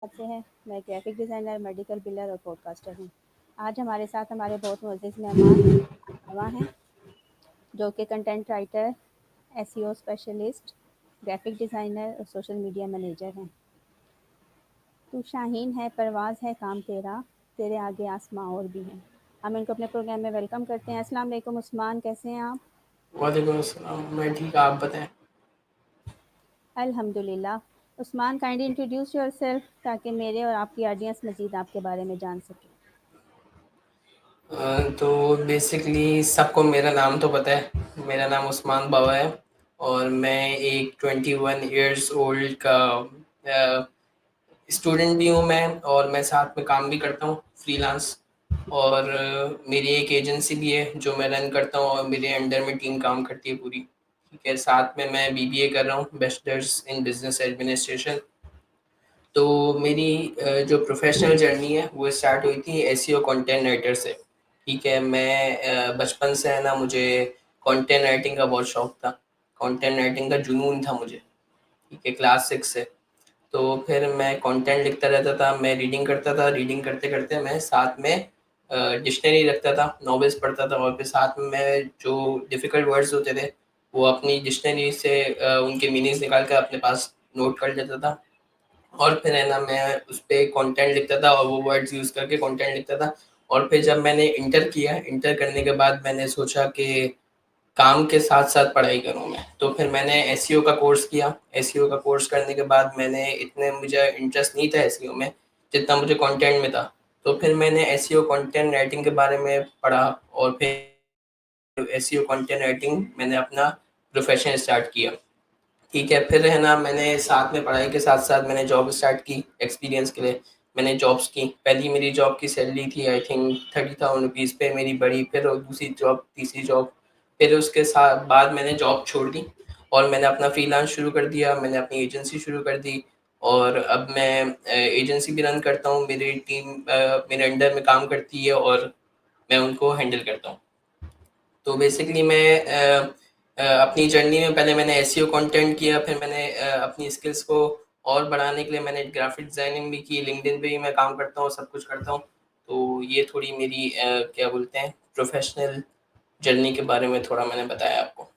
से हैं। मैं ग्राफिक डिज़ाइनर, मेडिकल बिल्डर और पॉडकास्टर हूँ। आज हमारे साथ हमारे बहुत मुअज़्ज़ज़ मेहमान आवा हैं, जो कि content writer, SEO specialist, graphic designer और सोशल मीडिया मैनेजर हैं। तू शाहीन है, परवाज़ है काम तेरा, तेरे आगे आसमां और भी हैं। हम इनको अपने प्रोग्राम में वेलकम करते हैं। अस्सलाम वालेकुम उस्मान, कैसे हैं आप? वालेकुम अस्सलाम। मैं ठीक, आप बताएं। अल्हम्दुलिल्लाह। उस्मान, काइंडली इंट्रोड्यूस योरसेल्फ ताकि मेरे और आपकी ऑडियंस मज़ीद आपके बारे में जान सके। तो बेसिकली सबको मेरा नाम तो पता है। मेरा नाम उस्मान बावा है और मैं एक 21 इयर्स ओल्ड का स्टूडेंट भी हूँ मैं, और मैं साथ में काम भी करता हूँ फ्रीलांस। और मेरी एक एजेंसी भी है जो मैं रन करता हूँ, और मेरे अंडर में टीम काम करती है पूरी। ठीक है, साथ में मैं बीबीए कर रहा हूँ, बैचलर्स इन बिजनेस एडमिनिस्ट्रेशन। तो मेरी जो प्रोफेशनल जर्नी है वो स्टार्ट हुई थी एसईओ कंटेंट राइटर से। ठीक है, मैं बचपन से है ना, मुझे कंटेंट राइटिंग का बहुत शौक था। कंटेंट राइटिंग का जुनून था मुझे। ठीक है, क्लास 6 से। तो फिर मैं कंटेंट लिखता रहता था, मैं रीडिंग करता था, रीडिंग करते करते मैं साथ में डिक्शनरी रखता था, नॉवेल्स पढ़ता था, और फिर साथ में मैं जो डिफ़िकल्ट वर्ड्स होते थे वो अपनी डिक्शनरी से उनके मीनिंग्स निकाल कर अपने पास नोट कर लेता था। और फिर है ना, मैं उस पे कंटेंट लिखता था और वो वर्ड्स यूज़ करके कंटेंट लिखता था। और फिर जब मैंने इंटर किया, इंटर करने के बाद मैंने सोचा कि काम के साथ-साथ पढ़ाई करूँ मैं। तो फिर मैंने एसईओ का कोर्स किया। एसईओ का कोर्स करने के बाद मैंने इतने मुझे इंटरेस्ट नहीं था एसईओ में, जितना मुझे कंटेंट में था। तो फिर मैंने एसईओ कंटेंट राइटिंग के बारे में पढ़ा, और फिर एसईओ कंटेंट राइटिंग मैंने अपना प्रोफ़ेशन स्टार्ट किया। ठीक है, फिर है ना, मैंने साथ में पढ़ाई के साथ-साथ मैंने जॉब स्टार्ट की एक्सपीरियंस के लिए। मैंने जॉब्स की। पहली मेरी जॉब की सैलरी थी आई थिंक 30,000 रुपीज़ पे मेरी बढ़ी, फिर दूसरी जॉब, तीसरी जॉब, फिर उसके साथ बाद मैंने जॉब छोड़ दी और मैंने अपना फ्रीलांस शुरू कर दिया, मैंने अपनी एजेंसी शुरू कर दी। और अब मैं एजेंसी भी रन करता हूँ, मेरी टीम मेरे अंडर में काम करती है और मैं उनको हैंडल करता हूँ। तो बेसिकली मैं अपनी जर्नी में पहले मैंने एसईओ कंटेंट किया, फिर मैंने अपनी स्किल्स को और बढ़ाने के लिए मैंने ग्राफिक डिज़ाइनिंग भी की, लिंक्डइन पे भी मैं काम करता हूँ, सब कुछ करता हूँ। तो ये थोड़ी मेरी क्या बोलते हैं, प्रोफेशनल जर्नी के बारे में थोड़ा मैंने बताया आपको।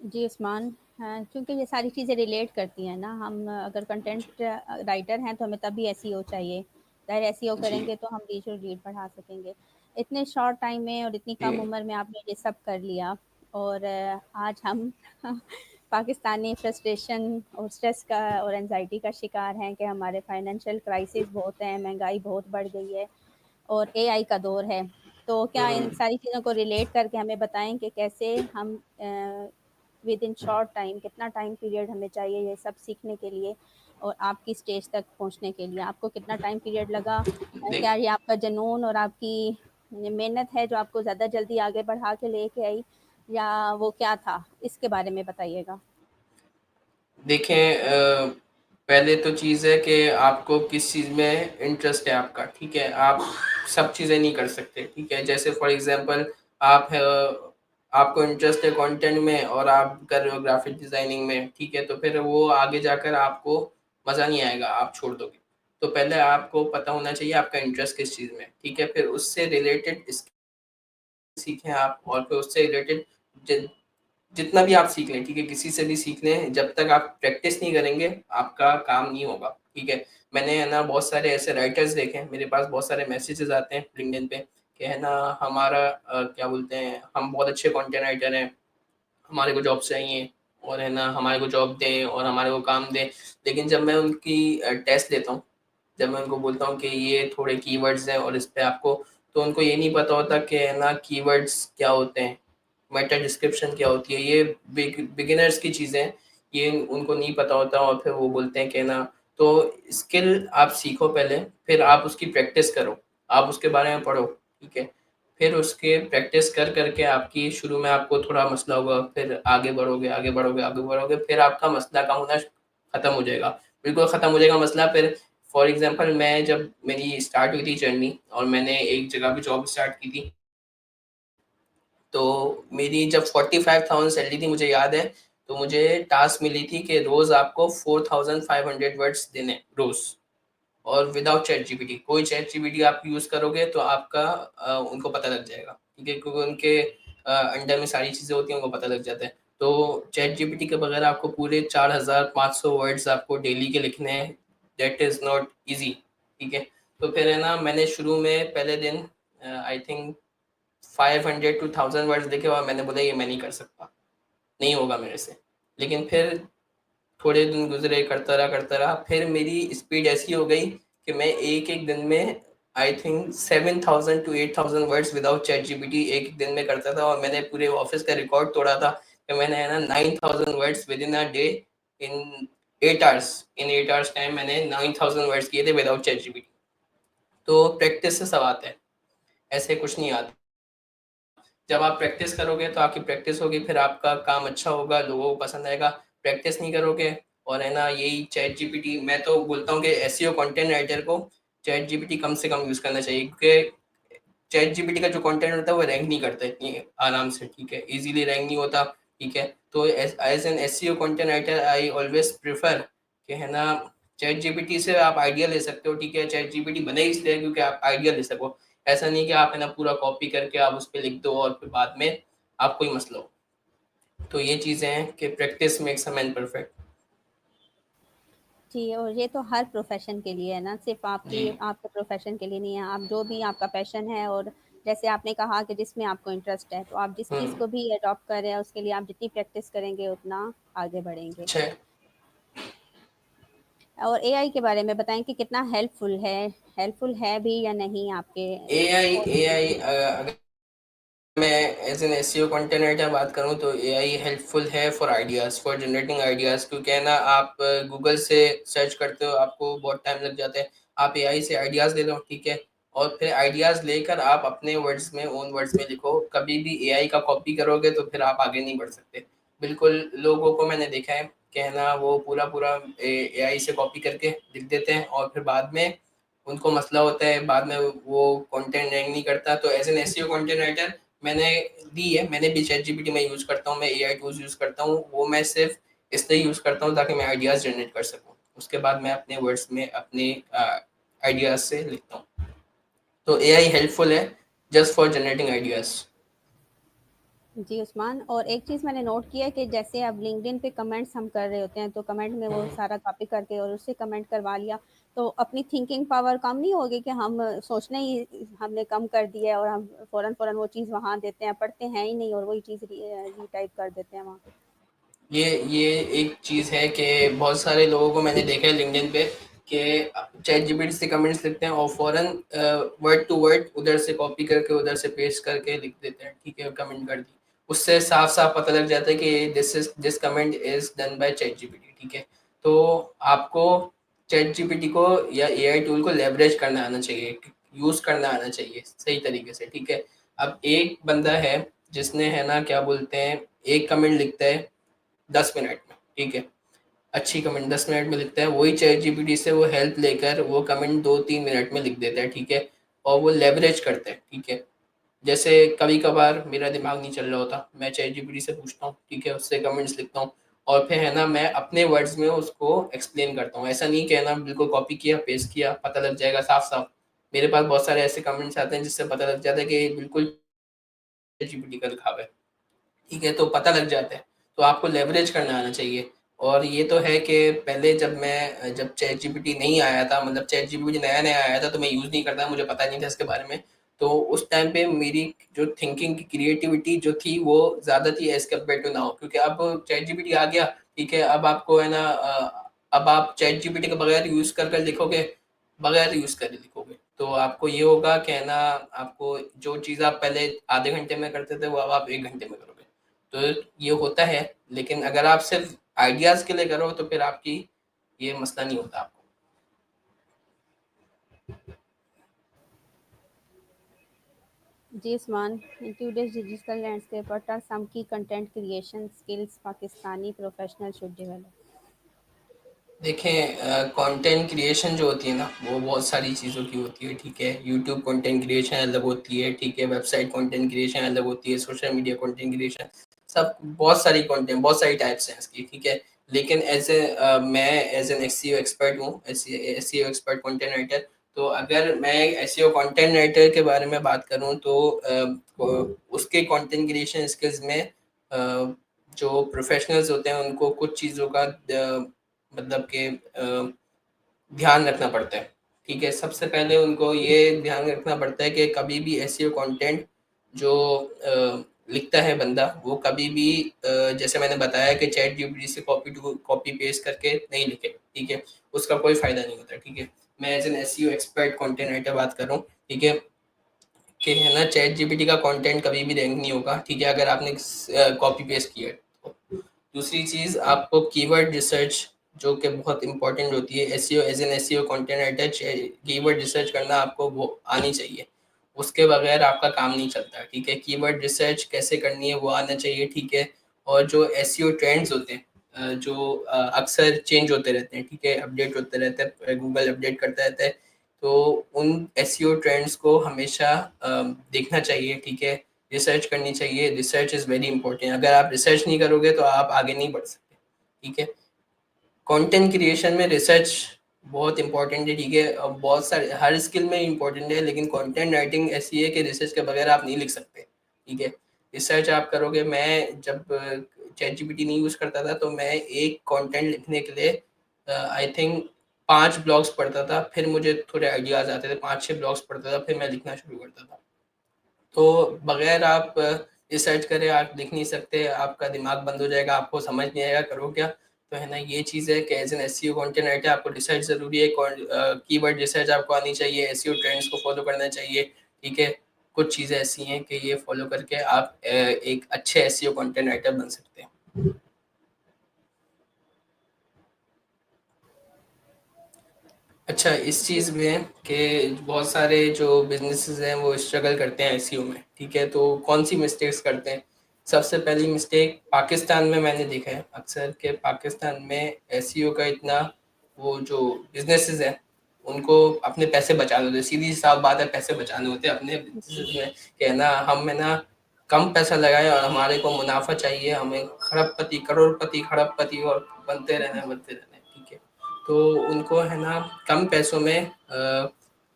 जी उस्मान, हाँ, क्योंकि ये सारी चीज़ें रिलेट करती हैं ना। हम अगर कंटेंट राइटर हैं तो हमें तभी एसईओ चाहिए। ज़ाहिर एसईओ जी, करेंगे तो हम रीच और रीड बढ़ा सकेंगे। इतने शॉर्ट टाइम में और इतनी जी, कम उम्र में आपने ये सब कर लिया। और आज हम पाकिस्तानी फ्रस्ट्रेशन और स्ट्रेस का और एंजाइटी का शिकार हैं कि हमारे फाइनेंशियल क्राइसिस बहुत हैं, महंगाई बहुत बढ़ गई है और एआई का दौर है। तो क्या इन हुँ। सारी चीज़ों को रिलेट करके हमें बताएँ कि कैसे हम विद इन शॉर्ट टाइम कितना टाइम पीरियड हमें चाहिए ये सब सीखने के लिए और आपकी स्टेज तक पहुंचने के लिए? आपको कितना टाइम पीरियड लगा? क्या देख ये आपका जुनून और आपकी मेहनत है जो आपको ज़्यादा जल्दी आगे बढ़ा के लेके आई, या वो क्या था? इसके बारे में बताइएगा। देखें, पहले तो चीज़ है कि आपको किस चीज़ में इंटरेस्ट है आपका। ठीक है, आप सब चीज़ें नहीं कर सकते। ठीक है, जैसे फॉर एग्जांपल आप आपको इंटरेस्ट है कंटेंट में और आप कर रहे हो ग्राफिक डिज़ाइनिंग में, ठीक है, तो फिर वो आगे जाकर आपको मज़ा नहीं आएगा, आप छोड़ दोगे। तो पहले आपको पता होना चाहिए आपका इंटरेस्ट किस चीज़ में है, ठीक है? फिर उससे रिलेटेड सीखें आप, और फिर उससे रिलेटेड जि जितना भी आप सीख लें, ठीक है, किसी से भी सीख लें, जब तक आप प्रैक्टिस नहीं करेंगे, आपका काम नहीं होगा, ठीक है। मैंने है ना बहुत सारे ऐसे राइटर्स देखे हैं, मेरे पास बहुत सारे मैसेजेस आते हैं लिंक्डइन पे कि है ना, हमारा क्या बोलते हैं, हम बहुत अच्छे कंटेंट राइटर हैं, हमारे को जॉब चाहिए, और है ना, हमारे को जॉब दें और हमारे को काम दें। लेकिन जब मैं उनकी टेस्ट लेता हूँ, जब मैं उनको बोलता हूँ कि ये थोड़े कीवर्ड्स हैं और इस पे आपको, तो उनको ये नहीं पता होता कि है ना कीवर्ड्स क्या होते हैं, मेटा डिस्क्रिप्शन क्या होती है, ये बिगिनर्स की चीज़ें हैं, ये उनको नहीं पता होता, और फिर वो बोलते हैं कि ना, तो स्किल आप सीखो पहले, फिर आप उसकी प्रैक्टिस करो, आप उसके बारे में पढ़ो, ठीक है। फिर उसके प्रैक्टिस कर करके आपकी शुरू में आपको थोड़ा मसला होगा, फिर आगे बढ़ोगे, आगे बढ़ोगे, आगे बढ़ोगे, फिर आपका मसला का होना खत्म हो जाएगा, बिल्कुल खत्म हो जाएगा मसला। फिर फॉर एग्जांपल मैं, जब मेरी स्टार्ट हुई थी जर्नी और मैंने एक जगह पे जॉब स्टार्ट की थी, तो मेरी जब 45,000 सैलरी थी मुझे याद है, तो मुझे टास्क मिली थी कि रोज़ आपको 4500 वर्ड्स देने रोज़, और विदाउट चैट जीपीटी। कोई चैट जीपीटी आप यूज़ करोगे तो आपका उनको पता लग जाएगा, ठीक है, क्योंकि उनके अंडर में सारी चीज़ें होती हैं, उनको पता लग जाता है। तो चैट जीपीटी के बगैर आपको पूरे 4500 वर्ड्स आपको डेली के लिखने हैं, दैट इज़ नॉट ईजी, ठीक है। तो फिर है ना, मैंने शुरू में पहले दिन आई थिंक 500 टू 1000 वर्ड्स लिखे और मैंने बोला ये मैं नहीं कर सकता, नहीं होगा मेरे से। लेकिन फिर थोड़े दिन गुजरे, करता रहा, फिर मेरी स्पीड ऐसी हो गई कि मैं एक एक दिन में I think 7000 to 8000 words without ChatGPT एक दिन में करता था, और मैंने पूरे ऑफिस का रिकॉर्ड तोड़ा था कि मैंने है ना 9000 words with in a day in 8 hours. In 8 hours time मैंने 9000 वर्ड्स किए थे विदाउट चैट जीपीटी। तो प्रैक्टिस से सब आता है, ऐसे कुछ नहीं आता। जब आप प्रैक्टिस करोगे तो आपकी प्रैक्टिस होगी, फिर आपका काम अच्छा होगा, लोगों को पसंद आएगा। प्रैक्टिस नहीं करोगे और है ना, यही चैट जीपीटी, मैं तो बोलता हूँ कि एसईओ कंटेंट राइटर को चैट जीपीटी कम से कम यूज़ करना चाहिए, क्योंकि चैट जीपीटी का जो कंटेंट होता है वो रैंक नहीं करता इतनी आराम से, ठीक है, इजीली रैंक नहीं होता, ठीक है। तो as an SEO content writer I always prefer कि है ना, चैट जीपीटी से आप आइडिया ले सकते हो, ठीक है। चैट जीपीटी बने इसलिए क्योंकि आप आइडिया ले सको, ऐसा नहीं कि आप है ना पूरा कॉपी करके आप उस पर लिख दो और फिर बाद में आपको ही मसला हो। तो ये चीज़ें हैं कि practice makes a man perfect. जी, और ये तो हर प्रोफ़ेशन के लिए है ना, सिर्फ़ जी। आपके प्रोफ़ेशन के लिए नहीं है। आप जो भी आपका पैशन है और जैसे आपने कहा कि जिसमें आपको इंटरेस्ट है, तो आप जिस चीज़ हम्म। को भी अडॉप्ट कर रहे हैं, उसके लिए आप जितनी प्रैक्टिस करेंगे, उतना आगे बढ़ेंगे। अच्छा है। और एआई के बारे में बताएँ कि कितना हेल्पफुल है भी या नहीं आपके ए कोडिंग आई में? अगर मैं as an SEO content writer बात करूँ तो एआई हेल्पफुल है for ideas, for generating ideas, क्योंकि है ना, आप गूगल से सर्च करते हो, आपको बहुत टाइम लग जाता है। आप एआई से आइडियाज़ ले लो, ठीक है, और फिर आइडियाज़ लेकर आप अपने वर्ड्स में, ओन वर्ड्स में लिखो। कभी भी एआई का कॉपी करोगे तो फिर आप आगे नहीं बढ़ सकते। बिल्कुल, लोगों को मैंने देखा है कि है ना, वो पूरा पूरा एआई से कॉपी करके लिख देते हैं और फिर बाद में उनको मसला होता है, बाद में वो कंटेंट रैंक नहीं करता। तो as an SEO content writer मैंने दी है, मैंने भी चैट जीपीटी में यूज़ करता हूँ, मैं एआई टूल्स यूज़ करता हूँ, वो मैं सिर्फ इसलिए यूज़ करता हूँ ताकि मैं आइडियाज़ जनरेट कर सकूँ, उसके बाद मैं अपने वर्ड्स में अपने आइडियाज़ से लिखता हूँ। तो एआई हेल्पफुल है जस्ट फॉर जनरेटिंग आइडियाज़। जी, उस्मान, और एक चीज़ मैंने नोट किया है कि जैसे अब लिंक्डइन पे कमेंट्स हम कर रहे होते हैं, तो कमेंट में वो सारा कॉपी करके और उससे कमेंट करवा लिया, तो अपनी थिंकिंग पावर कम नहीं होगी कि हम सोचना ही हमने कम कर दिया है और हम फ़ौरन-फ़ौरन वो चीज़ वहाँ देते हैं, पढ़ते हैं ही नहीं और वही चीज़ रीटाइप कर देते हैं वहाँ पे। ये एक चीज़ है कि बहुत सारे लोगों को मैंने देखा है लिंक्डइन पे कि चैट जीपीटी से कमेंट्स लिखते हैं और फौरन वर्ड टू वर्ड उधर से कॉपी करके उधर से पेस्ट करके लिख देते हैं, ठीक है, कमेंट कर दी। उससे साफ साफ पता लग जाता है कि this comment is done by chat GPT, ठीक है। तो आपको चैट जीपीटी को या एआई टूल को लेवरेज करना आना चाहिए, यूज़ करना आना चाहिए सही तरीके से, ठीक है। अब एक बंदा है जिसने है ना, क्या बोलते हैं, एक कमेंट लिखता है 10 मिनट में, ठीक है, अच्छी कमेंट 10 मिनट में लिखता है, वही चैट जीपीटी से वो हेल्प लेकर वो कमेंट 2-3 मिनट में लिख देता है, ठीक है, और वो लेवरेज करता है, ठीक है। जैसे कभी कभार मेरा दिमाग नहीं चल रहा होता, मैं चैट जीपीटी से पूछता हूँ, ठीक है, उससे कमेंट्स लिखता हूँ और फिर है ना, मैं अपने वर्ड्स में उसको एक्सप्लेन करता हूँ। ऐसा नहीं कहना बिल्कुल कॉपी किया पेस्ट किया, पता लग जाएगा साफ साफ। मेरे पास बहुत सारे ऐसे कमेंट्स आते हैं जिससे पता लग जाता है कि बिल्कुल जीपीटी का लिखा हुआ है, ठीक है, तो पता लग जाता है। तो आपको लेवरेज करना आना चाहिए। और ये तो है कि पहले जब चैट जीपीटी नहीं आया था, मतलब चैट जीपीटी नया नया आया था, तो मैं यूज़ नहीं करता, मुझे पता नहीं था इसके बारे में। तो उस टाइम पे मेरी जो थिंकिंग की क्रिएटिविटी जो थी वो ज़्यादा थी एज कम्पेयर टू नाउ, क्योंकि अब चैट जीपीटी आ गया, ठीक है, अब आपको है ना, अब आप चैट जीपीटी के बगैर यूज़ कर कर लिखोगे, बगैर यूज़ करे लिखोगे, तो आपको ये होगा कि है ना, आपको जो चीज़ आप पहले आधे घंटे में करते थे वो अब आप 1 घंटे में करोगे। तो ये होता है, लेकिन अगर आप सिर्फ आइडियाज़ के लिए करो तो फिर आपकी ये मसला नहीं होता आपको। जी, Usman, in today's digital landscape, what are some key content creation skills Pakistani professionals should develop? देखें, कंटेंट क्रिएशन जो होती है ना, वो बहुत सारी चीज़ों की होती है, ठीक है। यूट्यूब कंटेंट क्रिएशन अलग होती है, ठीक है, वेबसाइट कंटेंट क्रिएशन अलग होती है, सोशल मीडिया कंटेंट क्रिएशन सब बहुत सारी कंटेंट, बहुत सारी टाइप्स हैं इसकी, ठीक है। लेकिन मैं एज एन एसईओ एक्सपर्ट हूँ, एसईओ एक्सपर्ट कंटेंट राइटर। तो अगर मैं एसईओ कंटेंट राइटर के बारे में बात करूँ तो उसके कंटेंट क्रिएशन स्किल्स में जो प्रोफेशनल्स होते हैं उनको कुछ चीज़ों का मतलब कि ध्यान रखना पड़ता है, ठीक है। सबसे पहले उनको ये ध्यान रखना पड़ता है कि कभी भी एसईओ कंटेंट जो लिखता है बंदा, वो कभी भी जैसे मैंने बताया कि चैट जीपीटी से कॉपी पेस्ट करके नहीं लिखे, ठीक है। उसका कोई फ़ायदा नहीं होता, ठीक है। मैं as an SEO expert content writer बात कर रहा हूँ, ठीक है, कि है ना चैट जीपीटी का कंटेंट कभी भी रैंक नहीं होगा, ठीक है, अगर आपने कॉपी पेस्ट किया है तो। दूसरी चीज़, आपको कीवर्ड रिसर्च जो कि बहुत इंपॉर्टेंट होती है, SEO as an SEO content writer keyword research करना आपको वो आनी चाहिए। उसके बगैर आपका काम नहीं चलता, ठीक है। कीवर्ड रिसर्च कैसे करनी है वो आना चाहिए, ठीक है। और जो एसईओ ट्रेंड्स होते हैं जो अक्सर चेंज होते रहते हैं, ठीक है, अपडेट होते रहते हैं, गूगल अपडेट करता रहता है। तो उन एसईओ ट्रेंड्स को हमेशा देखना चाहिए, ठीक है, रिसर्च करनी चाहिए। Research is very important. अगर आप रिसर्च नहीं करोगे तो आप आगे नहीं बढ़ सकते, ठीक है। कंटेंट क्रिएशन में रिसर्च बहुत इंपॉर्टेंट है, ठीक है। बहुत सारे हर स्किल में इंपॉर्टेंट है, लेकिन कंटेंट राइटिंग ऐसी है कि रिसर्च के बगैर आप नहीं लिख सकते, ठीक है। रिसर्च आप करोगे। मैं जब चैट जीपीटी नहीं यूज़ करता था तो मैं एक कंटेंट लिखने के लिए आई थिंक 5 ब्लॉग्स पढ़ता था, फिर मुझे थोड़े आइडियाज़ आते थे, 5-6 ब्लॉग्स पढ़ता था, फिर मैं लिखना शुरू करता था। तो बगैर आप रिसर्च करे आप लिख नहीं सकते, आपका दिमाग बंद हो जाएगा, आपको समझ नहीं आएगा करो क्या। तो है ना, ये चीज़ है कि as an SEO content writer आपको रिसर्च ज़रूरी है, कीवर्ड रिसर्च आपको आनी चाहिए, एसईओ ट्रेंड्स को फॉलो करना चाहिए, ठीक है। कुछ चीज़ें ऐसी हैं कि ये फॉलो करके आप एक अच्छे एसईओ कंटेंट राइटर बन सकते हैं। अच्छा, इस चीज़ में कि बहुत सारे जो बिज़नेसेस हैं वो स्ट्रगल करते हैं एसईओ में, ठीक है। तो कौन सी मिस्टेक्स करते हैं? सबसे पहली मिस्टेक पाकिस्तान में मैंने देखा है अक्सर कि पाकिस्तान में एसईओ का इतना वो जो बिज़नेसेस हैं उनको अपने पैसे बचाने होते हैं, सीधी साफ बात है, पैसे बचाने होते हैं अपने बिज़नेसेस में कि है ना हम है ना कम पैसा लगाएं और हमारे को मुनाफा चाहिए, हमें खरबपति करोड़पति खरबपति और बनते रहना है, ठीक है। तो उनको है ना कम पैसों में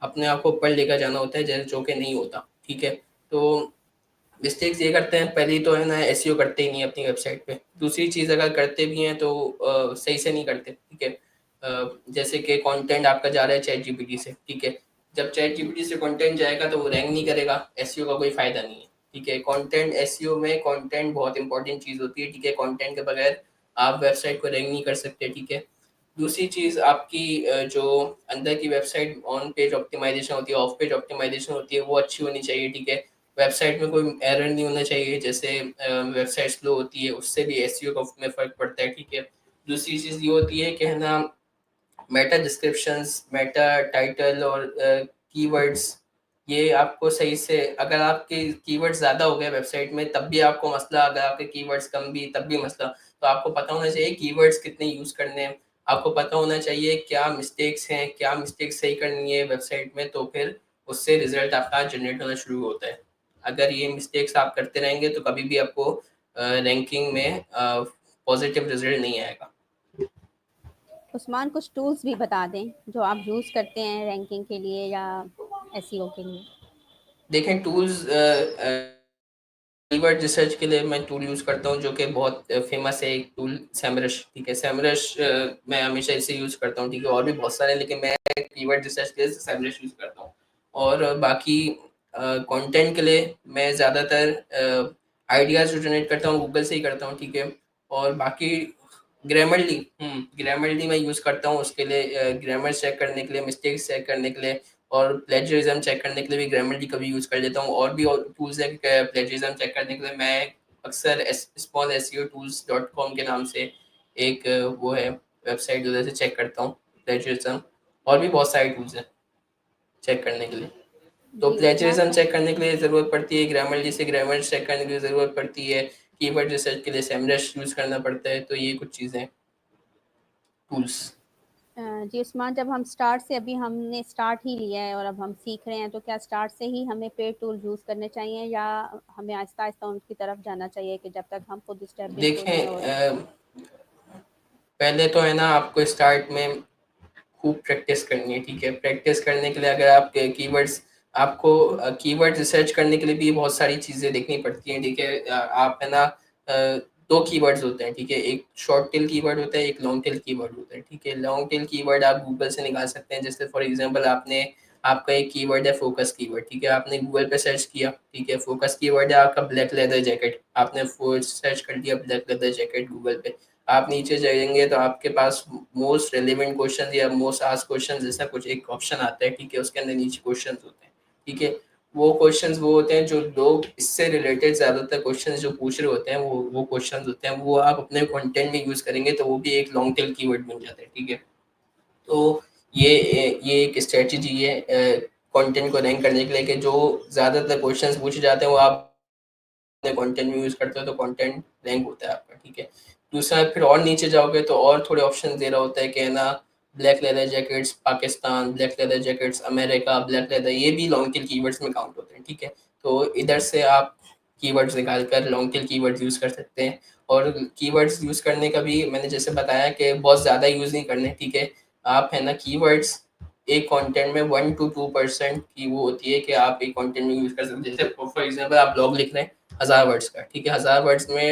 अपने आप को ऊपर लेकर जाना होता है, जैसे जो कि नहीं होता, ठीक है। तो मिस्टेक्स ये करते हैं, पहली तो है ना एसईओ करते ही नहीं अपनी वेबसाइट पे। दूसरी चीज़, अगर करते भी हैं तो सही से नहीं करते, ठीक है। जैसे कि कंटेंट आपका जा रहा है चैट जीपीटी से, ठीक है। जब चैट जीपीटी से कंटेंट जाएगा तो वो रैंक नहीं करेगा, एसईओ का कोई फ़ायदा नहीं है, ठीक है। कंटेंट एसईओ में कंटेंट बहुत इंपॉर्टेंट चीज़ होती है, ठीक है। कंटेंट के बगैर आप वेबसाइट को रैंक नहीं कर सकते, ठीक है। दूसरी चीज़, आपकी जो अंदर की वेबसाइट ऑन पेज ऑप्टिमाइजेशन होती है, ऑफ पेज ऑप्टिमाइजेशन होती है, वो अच्छी होनी चाहिए, ठीक है। वेबसाइट में कोई एरर नहीं होना चाहिए, जैसे वेबसाइट स्लो होती है उससे भी एसईओ का में फ़र्क पड़ता है, ठीक है। दूसरी चीज़ ये होती है कि है ना मेटा डिस्क्रिप्शंस, मेटा टाइटल और कीवर्ड्स, ये आपको सही से, अगर आपके कीवर्ड्स ज़्यादा हो गए वेबसाइट में तब भी आपको मसला, अगर आपके कीवर्ड्स कम भी तब भी मसला। तो आपको पता होना चाहिए कीवर्ड्स कितने यूज़ करने हैं, आपको पता होना चाहिए क्या मिस्टेक्स हैं, क्या मिस्टेक्स सही करनी है वेबसाइट में, तो फिर उससे रिजल्ट आपका जनरेट होना शुरू होता है। अगर ये मिस्टेक्स आप करते रहेंगे तो कभी भी आपको रैंकिंग में पॉजिटिव रिजल्ट नहीं आएगा। उस्मान, कुछ टूल्स भी बता दें जो आप यूज़ करते हैं रैंकिंग के लिए या एसईओ के लिए। देखें, टूल्स कीवर्ड रिसर्च के लिए मैं टूल यूज़ करता हूँ जो कि बहुत फेमस है, एक टूल सैमरश, ठीक है। सैमरश मैं हमेशा इसे यूज़ करता हूँ, ठीक है। और भी बहुत सारे हैं लेकिन मैं कीवर्ड रिसर्च के लिए सैमरश यूज़ करता हूँ। और बाकी कंटेंट के लिए मैं ज़्यादातर आइडियाज़ जो जनरेट करता हूँ गूगल से ही करता हूँ, ठीक है। और बाकी ग्रामरली, ग्रामरली मैं यूज़ करता हूँ उसके लिए, ग्रामर चेक करने के लिए, मिस्टेक्स चेक करने के लिए, और प्लेजरिज्म चेक करने के लिए भी ग्रामरली कभी यूज़ कर लेता हूँ। और भी और टूल्स है प्लेजरिज्म चेक करने के लिए। मैं अक्सर small SEO tools dot com के नाम से एक वो है वेबसाइट, उधर से चेक करता हूँ प्लेजरिज्म। और भी बहुत सारे टूल्स हैं चेक करने के लिए। तो जी, मैं प्लेजरिज्म चेक करने के लिए ज़रूरत पड़ती है ग्रामरली से, ग्रामर चेक करने के लिए ज़रूरत पड़ती है, कीवर्ड रिसर्च के लिए सेमरश यूज़ करना पड़ता है। तो ये कुछ चीज़ें टूल्स। जी उस्मान, जब हम स्टार्ट से अभी हमने स्टार्ट ही लिया है और अब हम सीख रहे हैं, तो क्या स्टार्ट से ही हमें पेड टूल यूज़ करने चाहिए या हमें आहिस्ता-आहिस्ता उनकी तरफ जाना चाहिए कि जब तक हम खुद एस्टेब्लिश हो देखें जाएँ और पहले तो है ना आपको स्टार्ट में खूब प्रैक्टिस करनी है, ठीक है? प्रैक्टिस करने के लिए अगर आप कीवर्ड्स आपको कीवर्ड रिसर्च करने के लिए भी बहुत सारी चीज़ें देखनी पड़ती हैं, ठीक है? आप है ना 2 कीवर्ड्स होते हैं, ठीक है? एक शॉर्ट टेल कीवर्ड होता है, एक लॉन्ग टेल कीवर्ड होता है, ठीक है? लॉन्ग टेल कीवर्ड आप गूगल से निकाल सकते हैं, जैसे फॉर एग्ज़ाम्पल आपका एक कीवर्ड है फ़ोकस कीवर्ड, ठीक है? आपने गूगल पे सर्च किया, ठीक है? फ़ोकस कीवर्ड है आपका ब्लैक लेदर जैकेट, आपने फ़ो सर्च कर दिया ब्लैक लेदर जैकेट गूगल पे। आप नीचे जाएँगे तो आपके पास मोस्ट रेलेवेंट क्वेश्चन या मोस्ट आस्क्ड क्वेश्चन जैसा कुछ एक ऑप्शन आता है, ठीक है? उसके अंदर नीचे क्वेश्चंस होते हैं, ठीक है? वो क्वेश्चंस वो होते हैं जो लोग इससे रिलेटेड ज़्यादातर क्वेश्चंस जो पूछ रहे होते हैं, वो क्वेश्चंस होते हैं, वो आप अपने कंटेंट में यूज़ करेंगे तो वो भी एक लॉन्ग टेल कीवर्ड बन जाता है, ठीक है? तो ये एक स्ट्रैटेजी है कंटेंट को रैंक करने के लिए कि जो ज़्यादातर क्वेश्चंस पूछे जाते हैं वो आप अपने कंटेंट में यूज़ करते हो तो कंटेंट रैंक होता है आपका, ठीक है। दूसरा फिर और नीचे जाओगे तो और थोड़े ऑप्शन दे रहा होता है कि है ना black leather jackets Pakistan, black leather jackets America, black leather ये भी लॉन्ग टेल कीवर्ड्स में काउंट होते हैं, ठीक है। तो इधर से आप कीवर्ड्स निकाल कर लॉन्ग टेल कीवर्ड्स यूज़ कर सकते हैं और कीवर्ड्स यूज़ करने का भी मैंने जैसे बताया कि बहुत ज़्यादा यूज़ नहीं करने, ठीक है। आप है ना कीवर्ड्स एक कंटेंट में 1 टू 2% की वो होती है कि आप एक कंटेंट में यूज़ कर सकते हैं। जैसे फॉर एग्जांपल आप ब्लॉग लिख रहे हैं 1000 वर्ड्स का, ठीक है? 1000 वर्ड्स में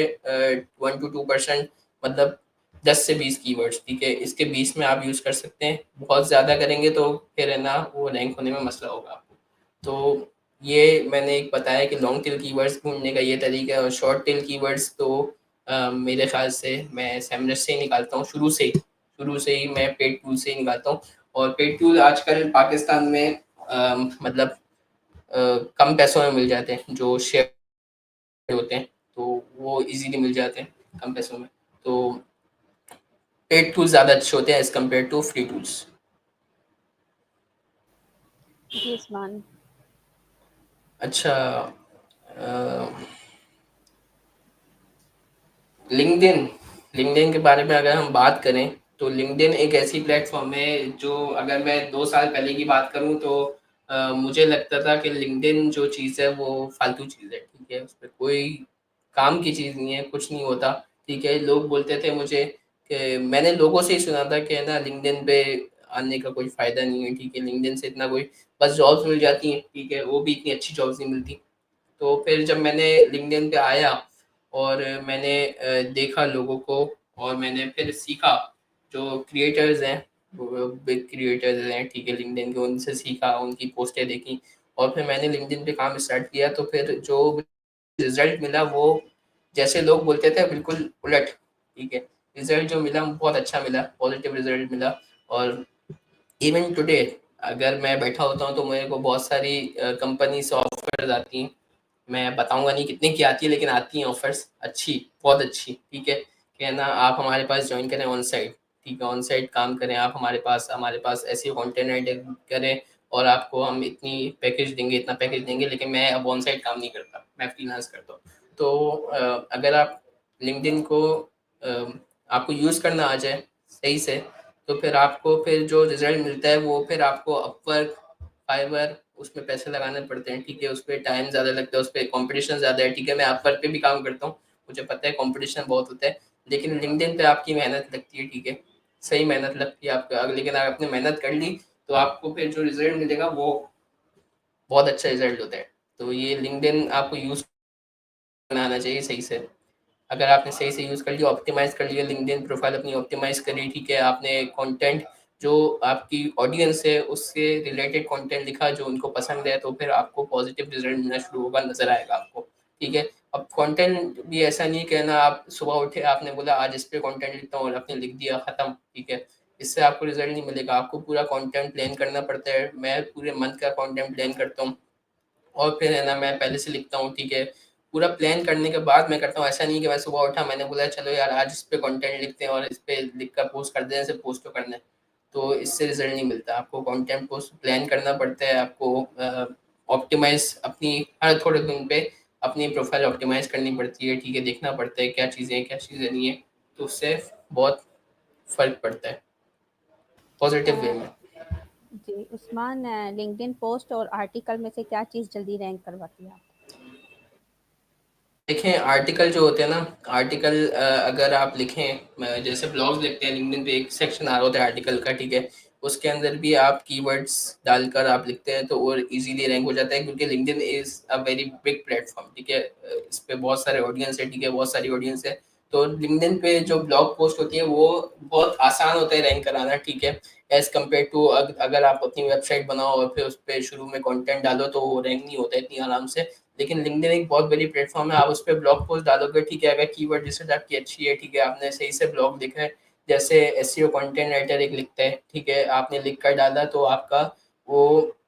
1 टू 2% मतलब 10 से 20 कीवर्ड्स, ठीक है? इसके 20 में आप यूज़ कर सकते हैं। बहुत ज़्यादा करेंगे तो फिर है ना वो रैंक होने में मसला होगा आपको। तो ये मैंने एक बताया कि लॉन्ग टेल कीवर्ड्स ढूँढने का ये तरीका है और शॉर्ट टेल कीवर्ड्स तो मेरे ख़्याल से मैं सेमरस से ही निकालता हूँ शुरू से ही मैं पेड टूल से ही निकालता हूँ और पेड टूल आजकल पाकिस्तान में मतलब कम पैसों में मिल जाते हैं, जो शेयर होते हैं, तो वो ईज़िली मिल जाते हैं कम पैसों में। तो पेड टूल्स ज़्यादा अच्छे होते हैं as compared to free tools. जी उस्मान। अच्छा अ, लिंक्डइन लिंक्डइन के बारे में अगर हम बात करें तो लिंक्डइन एक ऐसी प्लेटफॉर्म है जो अगर मैं 2 साल पहले की बात करूं तो मुझे लगता था कि लिंक्डइन जो चीज़ है वो फालतू चीज़ है, ठीक है? उस पर कोई काम की चीज़ नहीं है, कुछ नहीं होता, ठीक है? लोग बोलते थे मुझे कि मैंने लोगों से ही सुना था कि है ना लिंक्डइन पे आने का कोई फ़ायदा नहीं है, ठीक है? लिंक्डइन से इतना कोई बस जॉब्स मिल जाती हैं, ठीक है? वो भी इतनी अच्छी जॉब्स नहीं मिलती। तो फिर जब मैंने लिंक्डइन पे आया और मैंने देखा लोगों को और मैंने फिर सीखा जो क्रिएटर्स हैं वो बिग क्रिएटर्स हैं, ठीक है? लिंक्डइन के उनसे सीखा, उनकी पोस्टें देखी और फिर मैंने लिंक्डइन पे काम स्टार्ट किया तो फिर जो रिजल्ट मिला वो जैसे लोग बोलते थे बिल्कुल उलट, ठीक है? रिजल्ट जो मिला बहुत अच्छा मिला, पॉजिटिव रिजल्ट मिला और इवन टुडे अगर मैं बैठा होता हूँ तो मेरे को बहुत सारी कंपनी से ऑफर्स आती हैं। मैं बताऊँगा नहीं कितने की आती है लेकिन आती हैं ऑफ़र्स अच्छी, बहुत अच्छी, ठीक है? कि है ना आप हमारे पास जॉइन करें ऑन साइट, ठीक है? ऑन साइट काम करें आप हमारे पास ऐसे कंटेंट राइटिंग करें और आपको हम इतनी पैकेज देंगे, इतना पैकेज देंगे लेकिन मैं अब ऑन साइट काम नहीं करता, मैं फ्रीलांस करता हूँ। तो अगर आप लिंक्डइन को आपको यूज़ करना आ जाए सही से, तो फिर आपको फिर जो रिज़ल्ट मिलता है वो फिर आपको अपवर्क, फाइवर उसमें पैसे लगाने पड़ते हैं, ठीक है? उसपे टाइम ज़्यादा लगता है, उसपे कॉम्पिटिशन ज़्यादा है, ठीक है? मैं अपवर्क पे भी काम करता हूँ, मुझे पता है कॉम्पिटिशन बहुत होता है, लेकिन लिंक्डइन पे आपकी मेहनत लगती है, ठीक है? सही मेहनत लगती है आपका लेकिन अगर आपने मेहनत कर ली, तो आपको फिर जो रिज़ल्ट मिलेगा वो बहुत अच्छा रिज़ल्ट होता है। तो ये लिंक्डइन आपको यूज़ करना आना चाहिए सही से। अगर आपने सही से यूज़ कर लिया, ऑप्टिमाइज़ कर लिया, लिंक्डइन प्रोफाइल अपनी ऑप्टिमाइज़ करी, ठीक है? आपने कंटेंट जो आपकी ऑडियंस है, उससे रिलेटेड कंटेंट लिखा जो उनको पसंद है, तो फिर आपको पॉज़िटिव रिज़ल्ट मिलना शुरू होगा, नज़र आएगा आपको, ठीक है? अब कंटेंट भी ऐसा नहीं कि ना आप सुबह उठे, आपने बोला आज इस पे कंटेंट लिखता हूँ और आपने लिख दिया, खत्म, ठीक है? इससे आपको रिज़ल्ट नहीं मिलेगा, आपको पूरा कंटेंट प्लान करना पड़ता है। मैं पूरे मंथ का कंटेंट प्लान करता हूँ। और फिर है ना मैं पहले से लिखता हूँ, ठीक है? पूरा प्लान करने के बाद मैं करता हूँ, ऐसा नहीं कि मैं सुबह उठा मैंने बोला चलो यार आज इस पे कंटेंट लिखते हैं और इस पे लिख कर पोस्ट कर दें, ऐसे पोस्ट तो करना है। तो इससे रिज़ल्ट नहीं मिलता, आपको कंटेंट पोस्ट प्लान करना पड़ता है, आपको ऑप्टिमाइज़ अपनी हर थोड़े दिन पे अपनी प्रोफाइल ऑप्टिमाइज़ करनी पड़ती है, ठीक है? देखना पड़ता है क्या चीज़ें हैं, क्या चीज़ें नहीं है, तो उससे बहुत फ़र्क पड़ता है। पॉजिटिव वे अ, में। जी उस्मान, लिंक्डइन पोस्ट और आर्टिकल में से क्या चीज़ जल्दी रैंक करवाती है आपको? देखें आर्टिकल जो होते हैं ना, आर्टिकल अगर आप लिखें, जैसे ब्लॉग्स लिखते हैं लिंक्डइन पे, एक सेक्शन आ रहा होता है आर्टिकल का, ठीक है, उसके अंदर भी आप कीवर्ड्स डालकर आप लिखते हैं तो और इजीली रैंक हो जाता है, क्योंकि LinkedIn is a very big platform, ठीक है, इस पे बहुत सारे ऑडियंस है, ठीक है, बहुत सारी ऑडियंस है। तो लिंक्डइन पे जो ब्लॉग पोस्ट होती है वो बहुत आसान होता है रैंक कराना, ठीक है, एज कम्पेयर टू अगर आप अपनी वेबसाइट बनाओ और फिर उस पर शुरू में कंटेंट डालो तो वो रैंक नहीं होता इतनी आराम से। लेकिन लिंक्डइन एक बहुत बड़ी प्लेटफॉर्म है, आप उस पर ब्लॉग पोस्ट डालोगे, ठीक है, अगर कीवर्ड रिसर्च आपकी अच्छी है, ठीक है, आपने सही से ब्लॉग लिखा है, जैसे एसईओ कंटेंट राइटर एक लिखता है, ठीक है, आपने लिख कर डाला तो आपका वो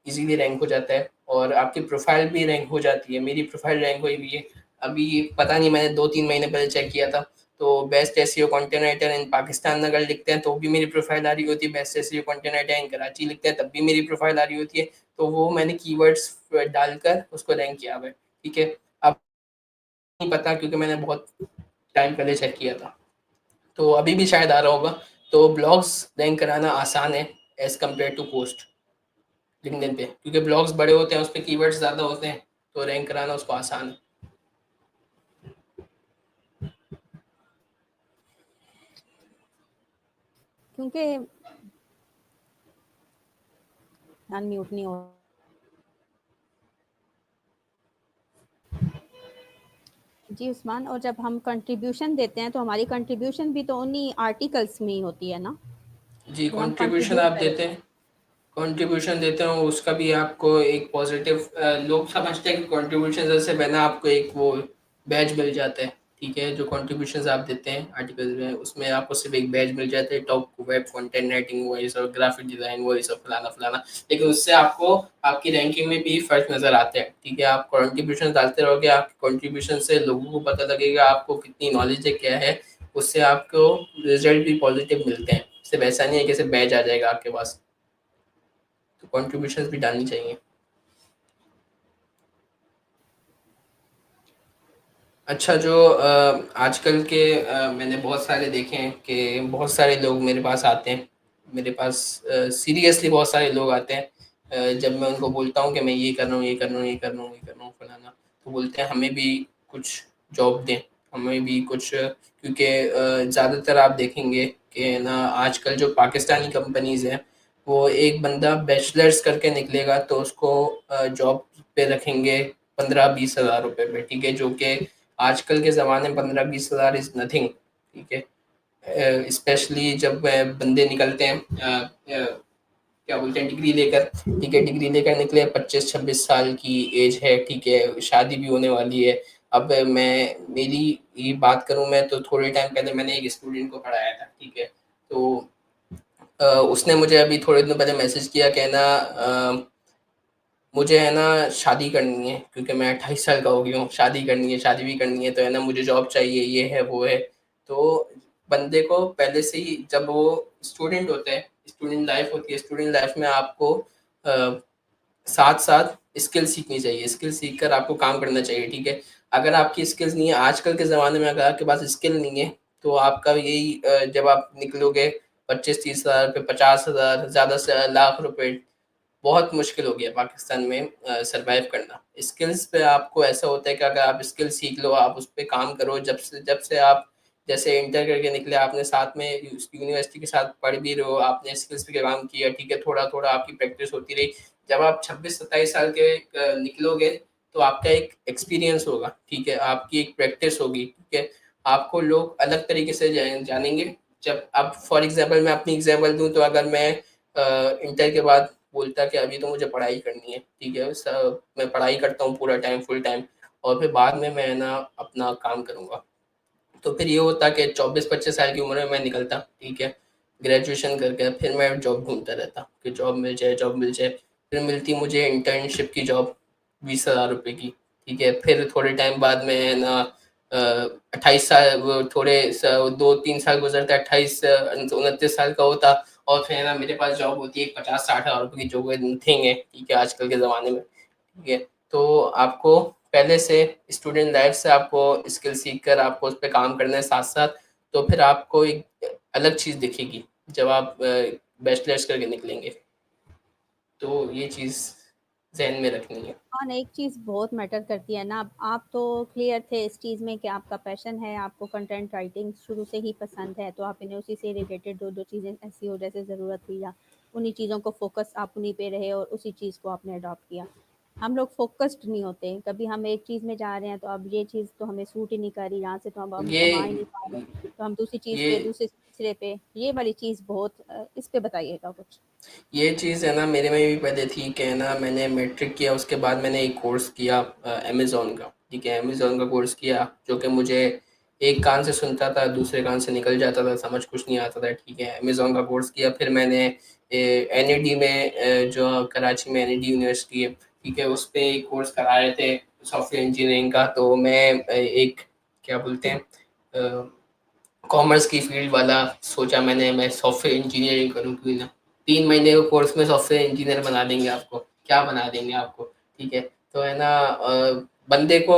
इजीली रैंक हो जाता है और आपकी प्रोफाइल भी रैंक हो जाती है। मेरी प्रोफाइल रैंक हुई भी है अभी, पता नहीं, मैंने 2-3 महीने पहले चेक किया था, तो best SEO content writer in Pakistan अगर लिखते हैं तो भी मेरी प्रोफाइल आ रही होती है, best SEO content writer in Karachi लिखते हैं तब भी मेरी प्रोफाइल आ रही होती है। तो वो मैंने कीवर्ड्स डालकर उसको रैंक किया हुआ है, ठीक है। अब नहीं पता क्योंकि मैंने बहुत टाइम पहले चेक किया था, तो अभी भी शायद आ रहा होगा। तो ब्लॉग्स रैंक कराना आसान है as compare to post LinkedIn पे, क्योंकि ब्लॉग्स बड़े होते हैं, उस पर कीवर्ड्स ज़्यादा होते हैं, तो रैंक कराना उसको आसान है। क्योंकि अनम्यूट नहीं हो। जी उस्मान, और जब हम कंट्रीब्यूशन देते हैं तो हमारी कंट्रीब्यूशन भी तो उन्हीं आर्टिकल्स में ही होती है ना, जी, जो हम कंट्रीब्यूशन कंट्रीब्यूट आप करें। देते हैं, कंट्रीब्यूशन देते हो उसका भी आपको एक पॉजिटिव, लोग समझते हैं कि कंट्रीब्यूशन से पहले आपको एक वो बैज मिल जाता है, ठीक है, जो कंट्रीब्यूशन आप देते हैं आर्टिकल में उसमें आपको सिर्फ एक बैज मिल जाता है, top web content writing voice और ग्राफिक डिजाइन वॉइस और फलाना फलाना। लेकिन उससे आपको आपकी रैंकिंग में भी फर्क नजर आता है, ठीक है, आप कंट्रीब्यूशन डालते रहोगे, आपके कंट्रीब्यूशन से लोगों को पता लगेगा आपको कितनी नॉलेज है क्या है, उससे आपको रिजल्ट भी पॉजिटिव मिलते हैं, सिर्फ ऐसा नहीं है कि सिर्फ बैज आ जाएगा आपके पास, तो कॉन्ट्रीब्यूशंस भी डालनी चाहिए। अच्छा, जो आजकल के मैंने बहुत सारे देखे हैं कि बहुत सारे लोग मेरे पास आते हैं, मेरे पास सीरियसली बहुत सारे लोग आते हैं, जब मैं उनको बोलता हूँ कि मैं ये कर रहा हूँ, ये कर रहा हूँ, ये कर रहा हूँ, ये कर रहा हूँ, फलाना, तो बोलते हैं हमें भी कुछ जॉब दें, हमें भी कुछ, क्योंकि ज़्यादातर आप देखेंगे कि ना आजकल जो पाकिस्तानी कंपनीज़ हैं वो एक बंदा बैचलर्स करके निकलेगा तो उसको जॉब पे रखेंगे 15-20 हज़ार रुपये पे, ठीक है, जो कि आजकल के ज़माने में 15-20 हज़ार इज़ नथिंग, ठीक है, स्पेशली जब बंदे निकलते हैं क्या बोलते हैं डिग्री लेकर, ठीक है, डिग्री लेकर निकले 25-26 साल की एज है, ठीक है, शादी भी होने वाली है। अब मैं मेरी ये बात करूं, मैं तो थोड़े टाइम पहले मैंने एक स्टूडेंट को पढ़ाया था, ठीक है, तो उसने मुझे अभी थोड़े दिन पहले मैसेज किया, कहना मुझे है ना शादी करनी है, क्योंकि मैं 28 साल का हो गया हूँ, शादी करनी है, शादी भी करनी है, तो है ना मुझे जॉब चाहिए, ये है वो है। तो बंदे को पहले से ही जब वो स्टूडेंट होता है, स्टूडेंट लाइफ होती है, स्टूडेंट लाइफ में आपको साथ साथ स्किल सीखनी चाहिए, स्किल सीख कर आपको काम करना चाहिए, ठीक है। अगर आपकी स्किल्स नहीं है आजकल के ज़माने में, अगर आपके पास स्किल नहीं है तो आपका यही जब आप निकलोगे 25-30 हज़ार पे, 50 हज़ार, ज़्यादा से लाख रुपए, बहुत मुश्किल हो गया पाकिस्तान में सरवाइव करना। स्किल्स पे आपको ऐसा होता है कि अगर आप स्किल सीख लो, आप उस पे काम करो, जब से आप जैसे इंटर करके निकले, आपने साथ में यूनिवर्सिटी के साथ पढ़ भी रहे हो, आपने स्किल्स पे काम किया, ठीक है, थोड़ा-थोड़ा आपकी प्रैक्टिस होती रही। जब आप 26-27 साल के निकलोगे तो आपका एक एक्सपीरियंस होगा, ठीक है, आपकी एक प्रैक्टिस होगी, ठीक है, आपको लोग अलग तरीके से जानेंगे। जब अब फॉर एग्ज़ाम्पल मैं अपनी एग्ज़ाम्पल दूँ तो अगर मैं इंटर के बाद बोलता कि अभी तो मुझे पढ़ाई करनी है, ठीक है, मैं पढ़ाई करता हूँ पूरा टाइम, फुल टाइम, और फिर बाद में मैं ना अपना काम करूँगा, तो फिर ये होता कि 24-25 साल की उम्र में मैं निकलता, ठीक है, ग्रेजुएशन करके, फिर मैं जॉब ढूंढता रहता कि जॉब मिल जाए, जॉब मिल जाए, फिर मिलती मुझे इंटर्नशिप की जॉब 20 हज़ार रुपये की, ठीक है, फिर थोड़े टाइम बाद में ना 28 साल, वो थोड़े 2-3 साल गुजरते, 28-29 साल का होता, और फिर ना मेरे पास जॉब होती है 50-60 हज़ार रुपये की, जो नथिंग है, ठीक है, आजकल के ज़माने में, ठीक है। तो आपको पहले से स्टूडेंट लाइफ से आपको स्किल सीख कर आपको उस पे काम करना है साथ साथ, तो फिर आपको एक अलग चीज़ दिखेगी जब आप बैचलर्स करके निकलेंगे। तो ये चीज़ ज़हन में रखनी है। और एक चीज़ बहुत मैटर करती है ना, अब आप तो क्लियर थे इस चीज़ में कि आपका पैशन है, आपको कंटेंट राइटिंग शुरू से ही पसंद है, तो आपने उसी से रिलेटेड दो दो चीज़ें ऐसी हो जैसे ज़रूरत हुई या उन्हीं चीज़ों को फोकस आप उन्हीं पे रहे और उसी चीज़ को आपने अडॉप्ट किया। हम लोग फोकस्ड नहीं होते, कभी हम एक चीज़ में जा रहे हैं तो अब ये चीज़ तो हमें सूट ही नहीं कर रही, यहाँ से तो अब हम ये कमा ही नहीं पा रहे, तो हम दूसरी चीज़ ये पे, दूसरे तीसरे पे, ये वाली चीज़ बहुत इस पे बताइएगा कुछ। ये चीज़ है ना, मेरे में भी पहले थी कि है ना, मैंने मैट्रिक किया, उसके बाद मैंने एक कोर्स किया अमेज़न का, ठीक है? अमेज़न का कोर्स किया, जो कि मुझे एक कान से सुनता था, दूसरे कान से निकल जाता था, समझ कुछ नहीं आता था, ठीक है? अमेज़न का कोर्स किया, फिर मैंने एनईडी में जो कराची में एनईडी यूनिवर्सिटी है, ठीक है? उस पे एक कोर्स करा रहे थे सॉफ्टवेयर इंजीनियरिंग का, तो मैं एक क्या बोलते हैं कॉमर्स की फील्ड वाला सोचा मैंने, मैं सॉफ्टवेयर इंजीनियरिंग करूँ क्यों ना। 3 महीने के कोर्स में सॉफ्टवेयर इंजीनियर बना देंगे आपको, क्या बना देंगे आपको, ठीक है? तो है ना बंदे को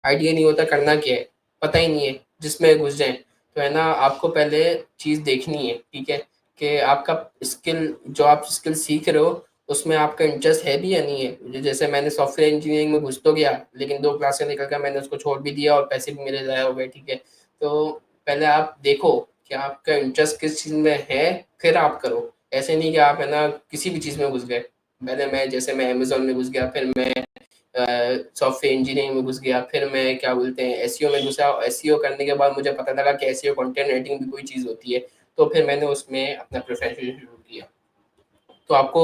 आइडिया नहीं होता करना क्या है, पता ही नहीं है, जिसमें घुस जाएँ। तो है ना, आपको पहले चीज़ देखनी है, ठीक है? कि आपका स्किल, जो आप स्किल सीख रहे हो, उसमें आपका इंटरेस्ट है भी या नहीं है। जैसे मैंने सॉफ्टवेयर इंजीनियरिंग में घुस तो गया, लेकिन 2 क्लासें निकल कर मैंने उसको छोड़ भी दिया और पैसे भी मेरे ज़ाया हो गए, ठीक है? तो पहले आप देखो कि आपका इंटरेस्ट किस चीज़ में है, फिर आप करो। ऐसे नहीं कि आप है ना किसी भी चीज़ में घुस गए। पहले मैं अमेज़न में घुस गया, फिर मैं सॉफ्टवेयर इंजीनियरिंग में घुस गया, फिर मैं क्या बोलते हैं एसईओ में घुसा। एसईओ करने के बाद मुझे पता लगा कि एसईओ कंटेंट राइटिंग भी कोई चीज़ होती है, तो फिर मैंने उसमें अपना प्रोफेशन शुरू किया। तो आपको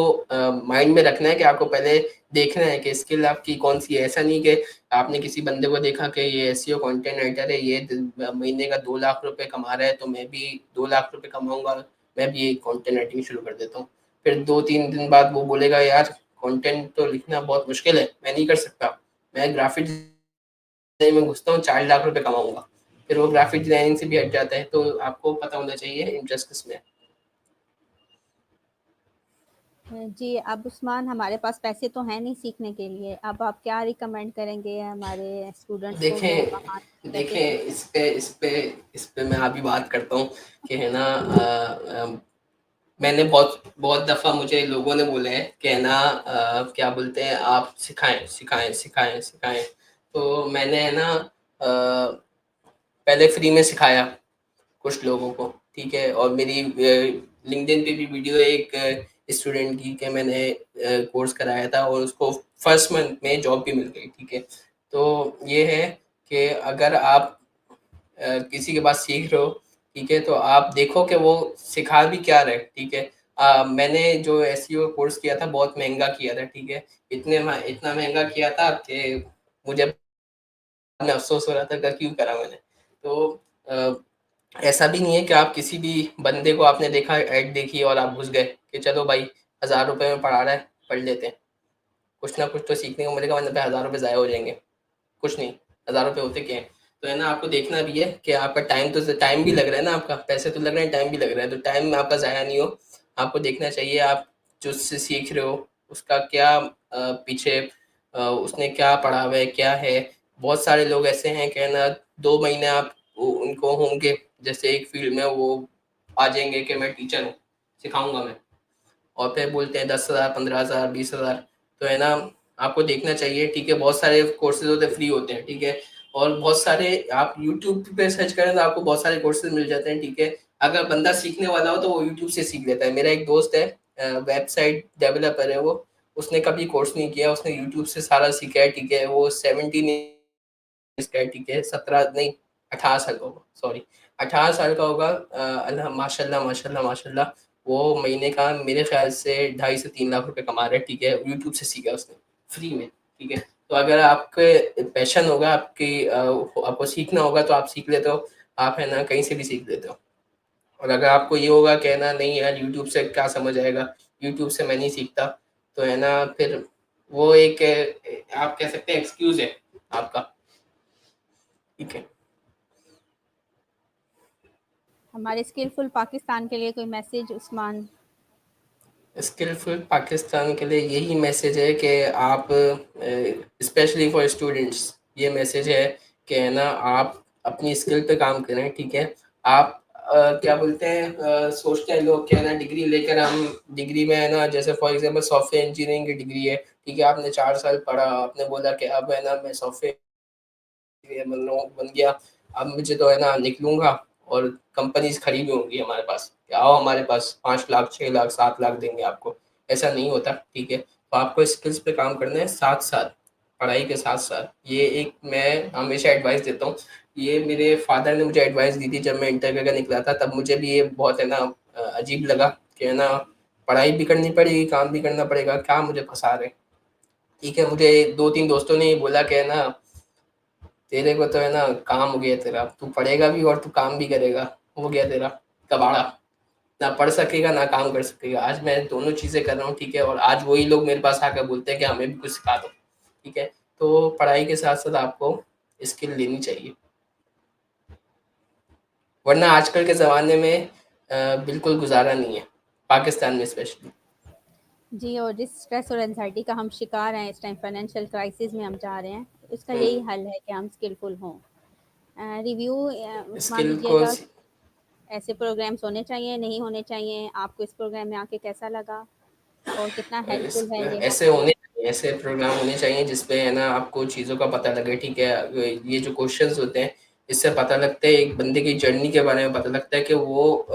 माइंड में रखना है कि आपको पहले देखना है कि स्किल आपकी कौन सी है। ऐसा नहीं कि आपने किसी बंदे को देखा कि ये एसईओ कंटेंट राइटर है, ये महीने का 2 लाख रुपए कमा रहा है, तो मैं भी 2 लाख रुपए कमाऊंगा, मैं भी कंटेंट राइटिंग शुरू कर देता हूँ। फिर 2-3 दिन बाद वो बोलेगा यार कंटेंट तो लिखना बहुत मुश्किल है, मैं नहीं कर सकता, मैं ग्राफिक डिजाइनिंग में घुसता हूँ, 4 लाख रुपए कमाऊंगा। फिर वो ग्राफिक डिजाइनिंग से भी हट जाता है। तो आपको पता होना चाहिए इंटरेस्ट किसमें है। जी, अब उस्मान हमारे पास पैसे तो हैं नहीं सीखने के लिए, अब आप क्या रिकमेंड करेंगे हमारे स्टूडेंट्स को, वो कहाँ देखें कैसे देखें सीखें? इस पे मैं अभी बात करता हूँ कि है ना मैंने बहुत बहुत दफ़ा मुझे लोगों ने बोला है कि है ना क्या बोलते हैं आप सिखाएं सिखाएं सिखाएं सिखाएं। तो मैंने है ना पहले फ्री में सिखाया कुछ लोगों को, ठीक है? और मेरी लिंक्डइन पे भी वीडियो एक स्टूडेंट की कि मैंने कोर्स कराया था और उसको फर्स्ट मंथ में जॉब भी मिल गई, ठीक है? तो ये है कि अगर आप किसी के पास सीख रहे हो, ठीक है? तो आप देखो कि वो सिखा भी क्या रहे, ठीक है? मैंने जो एसईओ कोर्स किया था बहुत महंगा किया था, ठीक है? इतना महंगा किया था कि मुझे बाद में अफ़सोस हो रहा था कि क्यों करा मैंने। तो अ, ऐसा भी नहीं है कि आप किसी भी बंदे को आपने देखा, ऐड देखी और आप घुस गए कि चलो भाई ₹1000 में पढ़ा रहा है, पढ़ लेते हैं। कुछ ना कुछ तो सीखने को मिलेगा, वरना ₹1000 ज़ाया हो जाएँगे। कुछ नहीं, ₹1000 होते क्या हैं? तो है ना, आपको देखना भी है कि आपका टाइम भी लग रहा है ना, आपका पैसे तो लग रहे हैं, टाइम भी लग रहा है, तो टाइम आपका ज़ाया नहीं हो। आपको देखना चाहिए आप जो उससे सीख रहे हो उसका क्या पीछे उसने क्या पढ़ा हुआ है, क्या है। बहुत सारे लोग ऐसे हैं कि है ना 2 महीने आप उनको होंगे, जैसे एक फील्ड में वो आ जाएँगे कि मैं टीचर हूँ, सिखाऊँगा मैं। और फिर बोलते हैं 10,000, 15,000, 20,000। तो है ना, आपको देखना चाहिए, ठीक है? बहुत सारे कोर्सेज होते हैं, फ्री होते हैं, ठीक है? और बहुत सारे आप यूट्यूब पे सर्च करें तो आपको बहुत सारे कोर्सेज मिल जाते हैं, ठीक है? अगर बंदा सीखने वाला हो तो वो यूट्यूब से सीख लेता है। मेरा एक दोस्त है, वेबसाइट डेवलपर है वो, उसने कभी कोर्स नहीं किया, उसने यूट्यूब से सारा सीखा है, ठीक है? वो 17 इसका है, ठीक है? 17 नहीं, 18 साल का होगा, सॉरी 18 साल का होगा। अल्लाह माशाल्लाह माशाल्लाह माशाल्लाह। वो महीने का मेरे ख्याल से 2.5 से 3 लाख रुपए कमा रहा है, ठीक है? यूट्यूब से सीखा उसने फ्री में, ठीक है? तो अगर आपके पैशन होगा, आपको सीखना होगा तो आप सीख लेते हो, आप है ना कहीं से भी सीख लेते हो। और अगर आपको ये होगा कि है ना नहीं यार यूट्यूब से क्या समझ आएगा, यूट्यूब से मैं नहीं सीखता, तो है ना फिर वो एक आप कह सकते हैं एक्सक्यूज़ है आपका, ठीक है? हमारे स्किलफुल पाकिस्तान के लिए कोई मैसेज उस्मान? स्किलफुल पाकिस्तान के लिए यही मैसेज है कि आप स्पेशली फॉर स्टूडेंट्स ये मैसेज है कि है ना आप अपनी स्किल पे काम करें, ठीक है? आप क्या बोलते हैं, सोचते हैं लोग क्या है ना, डिग्री लेकर हम डिग्री में है ना, जैसे फॉर एग्जांपल सॉफ्टवेयर इंजीनियरिंग की डिग्री है, ठीक है, आपने 4 साल पढ़ा, आपने बोला कि अब है ना मैं सॉफ्टवेयर बन गया, अब मुझे तो है ना निकलूँगा और कंपनीज़ खड़ी भी होंगी हमारे पास, कि आओ हमारे पास 5 लाख, 6 लाख, 7 लाख देंगे आपको। ऐसा नहीं होता, ठीक है? तो आपको स्किल्स पे काम करना है साथ-साथ, पढ़ाई के साथ-साथ। ये एक मैं हमेशा एडवाइस देता हूँ। ये मेरे फादर ने मुझे एडवाइस दी थी जब मैं इंटर करके निकला था, तब मुझे भी ये बहुत है ना अजीब लगा कि है ना पढ़ाई भी करनी पड़ेगी, काम भी करना पड़ेगा, क्या मुझे फँसा रहे हैं। ठीक है, मुझे 2-3 दोस्तों ने ये बोला कि है ना तेरे को तो है ना काम हो गया तेरा, तू पढ़ेगा भी और तू काम भी करेगा, हो गया तेरा कबाड़ा, ना पढ़ सकेगा ना काम कर सकेगा। आज मैं दोनों चीज़ें कर रहा हूँ, ठीक है, और आज वही लोग मेरे पास आकर बोलते हैं कि हमें भी कुछ सिखा दो, ठीक है। तो पढ़ाई के साथ साथ आपको स्किल लेनी चाहिए, वरना आजकल के ज़माने में बिल्कुल गुजारा नहीं है, पाकिस्तान में स्पेशली। जी, और जिस स्ट्रेस और एंग्जायटी का हम शिकार हैं इस टाइम फाइनेंशियल क्राइसिस में हम जा रहे हैं, इसका यही हम्म, हल है कि हम स्किलफुल हों। रिव्यू मान स्किल को लीजिएगा, ऐसे प्रोग्राम्स होने चाहिए, नहीं होने चाहिए? आपको इस प्रोग्राम में आके कैसा लगा और कितना हेल्पफुल है ये ऐसे आपके होने लिए? चाहिए, ऐसे प्रोग्राम होने चाहिए जिसपे है ना आपको चीज़ों का पता लगे, ठीक है। ये जो क्वेश्चंस होते हैं, इससे पता लगता है एक बंदे की जर्नी के बारे में पता लगता है कि वो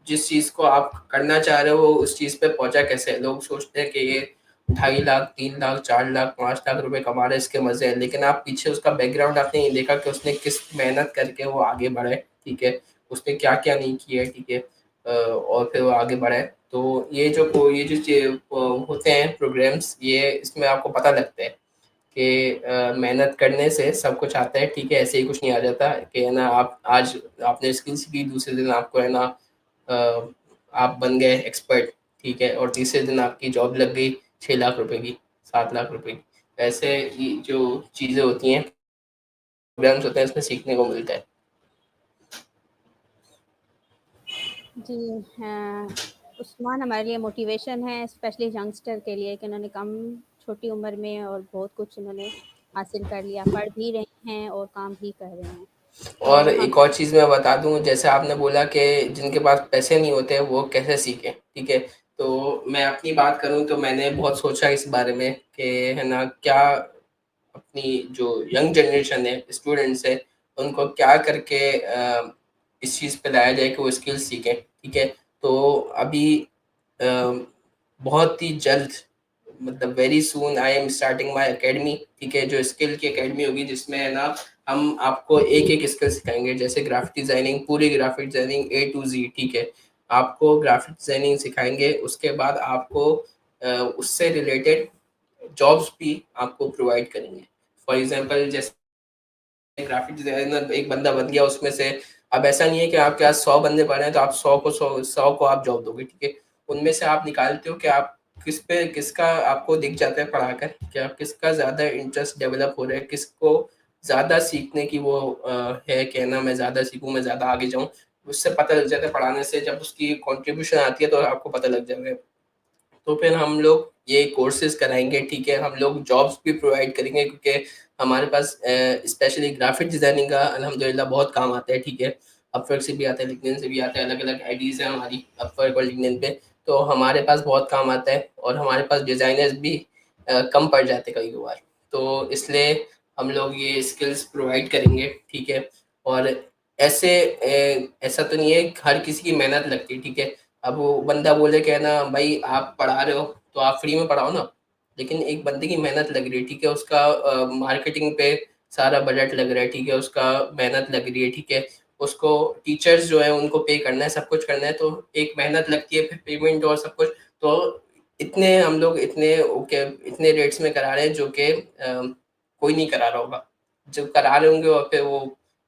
जिस चीज़ को आप करना चाह रहे हो वो उस चीज़ पे पहुंचा कैसे है। लोग सोचते हैं कि ये 2.5 लाख, 3 लाख, 4 लाख, 5 लाख रुपए कमा रहे हैं, इसके मजे हैं, लेकिन आप पीछे उसका बैकग्राउंड आपने ये देखा कि उसने किस मेहनत करके वो आगे बढ़े, ठीक है, उसने क्या क्या नहीं किया है, ठीक है, और फिर वो आगे बढ़े। तो होते हैं प्रोग्राम्स, ये इसमें आपको पता लगता है कि मेहनत करने से सब कुछ आता है, ठीक है, ऐसे ही कुछ नहीं आ जाता कि है ना आप आज आपने स्किल सीखी, दूसरे दिन आपको है ना अ, आप बन गए एक्सपर्ट, ठीक है, और तीसरे दिन आपकी जॉब लग गई 6 लाख रुपए की, 7 लाख रुपए की। ऐसे ये जो चीज़ें होती हैं, प्रोग्राम्स होते हैं, इसमें सीखने को मिलता है। जी, हाँ, उस्मान हमारे लिए मोटिवेशन है, स्पेशली यंगस्टर के लिए कि उन्होंने कम छोटी उम्र में और बहुत कुछ उन्होंने हासिल कर लिया, पढ़ भी रहे हैं और काम भी कर रहे हैं। और तो हम एक और चीज़ मैं बता दूँ, जैसे आपने बोला कि जिनके पास पैसे नहीं होते वो कैसे सीखें, ठीक है? तो मैं अपनी बात करूँ तो मैंने बहुत सोचा इस बारे में कि है ना क्या अपनी जो यंग जनरेशन है, स्टूडेंट्स है, उनको क्या करके इस चीज़ पे लाया जाए कि वो स्किल सीखें, ठीक है? तो अभी अ, बहुत ही जल्द, मतलब very soon I am starting my academy, ठीक है, जो स्किल की एकेडमी होगी जिसमें है ना हम आपको एक-एक स्किल सिखाएँगे, जैसे ग्राफ़िक डिज़ाइनिंग, पूरी graphic designing A to Z, ठीक है। आपको ग्राफ़िक डिज़ाइनिंग सिखाएँगे, उसके बाद आपको उससे रिलेटेड जॉब्स भी आपको प्रोवाइड करेंगे। फॉर एग्ज़ाम्पल जैसे ग्राफ़िक डिज़ाइनर एक बंदा बन गया उसमें से, अब ऐसा नहीं है कि आपके पास 100 बंदे पड़े हैं तो आप 100 को आप जॉब दोगे, ठीक है। उनमें से आप निकालते हो कि आप किसका आपको दिख जाता है पढ़ाकर, कि आप किसका ज़्यादा इंटरेस्ट डेवलप हो रहा है, किसको ज़्यादा सीखने की वो है कि ना मैं ज़्यादा सीखूँ, मैं ज़्यादा आगे जाऊँ। उससे पता लग जाता है पढ़ाने से, जब उसकी कंट्रीब्यूशन आती है तो आपको पता लग जाएगा। तो फिर हम लोग ये कोर्सेज़ कराएँगे, ठीक है, हम लोग जॉब्स भी प्रोवाइड करेंगे क्योंकि हमारे पास स्पेशली ग्राफ़िक डिज़ाइनिंग का अल्हम्दुलिल्लाह बहुत काम आता है, ठीक है। अपवर्क से भी आता है, लिंक्डइन से भी आता है, अलग-अलग आईडीज़ हैं हमारी अपवर्क और लिंक्डइन पे, तो हमारे पास बहुत काम आता है और हमारे पास डिज़ाइनर्स भी कम पड़ जाते हैं कभी-कभार। तो इसलिए हम लोग ये स्किल्स प्रोवाइड करेंगे, ठीक है। और ऐसा तो नहीं है कि हर किसी की मेहनत लगती है, ठीक है। अब वो बंदा बोले कि है ना भाई आप पढ़ा रहे हो तो आप फ्री में पढ़ाओ ना, लेकिन एक बंदे की मेहनत लग रही है, ठीक है, उसका मार्केटिंग पे सारा बजट लग रहा है, ठीक है, उसका मेहनत लग रही है, ठीक है, उसको टीचर्स जो है उनको पे करना है, सब कुछ करना है, तो एक मेहनत लगती है, फिर पेमेंट और सब कुछ। तो इतने हम लोग इतने ओके इतने रेट्स में करा रहे हैं जो कि कोई नहीं करा रहा होगा, जो करा रहे होंगे और फिर वो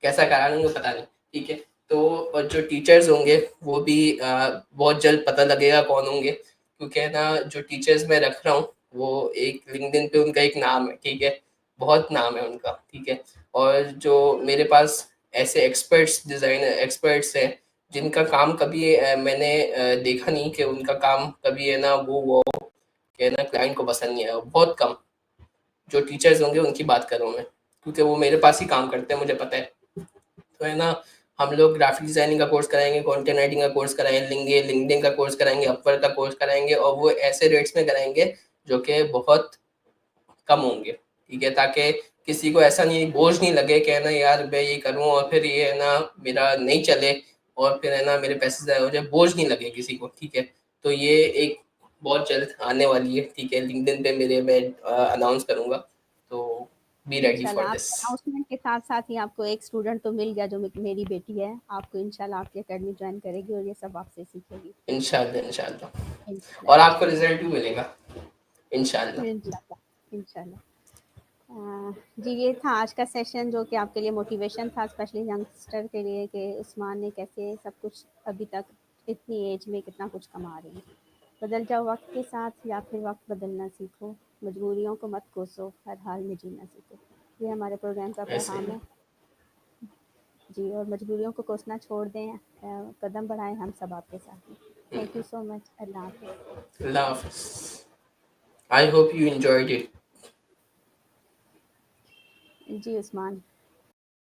कैसा करा रहे होंगे पता नहीं, ठीक है। तो और जो टीचर्स होंगे वो भी बहुत जल्द पता लगेगा कौन होंगे, क्योंकि है ना जो टीचर्स मैं रख रहा हूँ वो एक लिंक्डइन पे उनका एक नाम है, ठीक है, बहुत नाम है उनका, ठीक है। और जो मेरे पास ऐसे एक्सपर्ट्स हैं जिनका काम कभी मैंने देखा नहीं कि उनका काम कभी है ना वो कि है ना क्लाइंट को पसंद नहीं आया, बहुत कम। जो टीचर्स होंगे उनकी बात कर रहा हूँ मैं, क्योंकि वो मेरे पास ही काम करते हैं, मुझे पता है। तो है ना हम लोग ग्राफिक डिज़ाइनिंग का कोर्स कराएँगे, कंटेंट राइटिंग का कोर्स कराएँगे, लिंक्डइन का कोर्स कराएँगे, अपवर्क का कोर्स कराएँगे और वो ऐसे रेट्स में कराएँगे जो कि बहुत कम होंगे, ठीक है? ताकि किसी को ऐसा नहीं बोझ नहीं लगे कि है ना यार मैं ये करूँ और फिर ये है ना मेरा नहीं चले और फिर है ना मेरे पैसे ज़ाया हो जाए, बोझ नहीं लगे किसी को, ठीक है? तो ये एक बहुत जल्द आने वाली है, ठीक है? लिंक्डइन पे मेरे मैं अनाउंस करूँगा, तो बी रेडी फॉर इंशाल्लाह दिस। आपके अनाउंसमेंट के साथ-साथ ही आपको एक स्टूडेंट तो मिल गया जो मेरी बेटी है। आपको इंशाल्लाह आपकी अकेडमी जॉइन करेगी और ये सब आपसे सीखेगी। इंशाल्लाह, इंशाल्लाह इंशाल्लाह, और आपको इंशाल्लाह, रिज़ल्ट भी मिलेगा, इंशाल्लाह। इंशाल्लाह, इंशाल्लाह। जी ये था आज का सेशन जो कि आपके लिए मोटिवेशन था स्पेशली यंगस्टर के लिए कि उस्मान ने कैसे सब कुछ अभी तक इतनी एज में कितना कुछ कमा रही है। बदल जाओ वक्त के साथ या फिर वक्त बदलना सीखो, मजबूरियों को मत कोसो, हर हाल में जीना सीखो। ये हमारे प्रोग्राम का ऐसे पैगाम ही। है। जी और मजबूरियों को कोसना छोड़ दें, कदम बढ़ाएं, हम सब आपके साथ हैं। Thank you so much. अल्लाह हाफ़िज़। अल्लाह हाफ़िज़। I hope you enjoyed it. Ji Usman.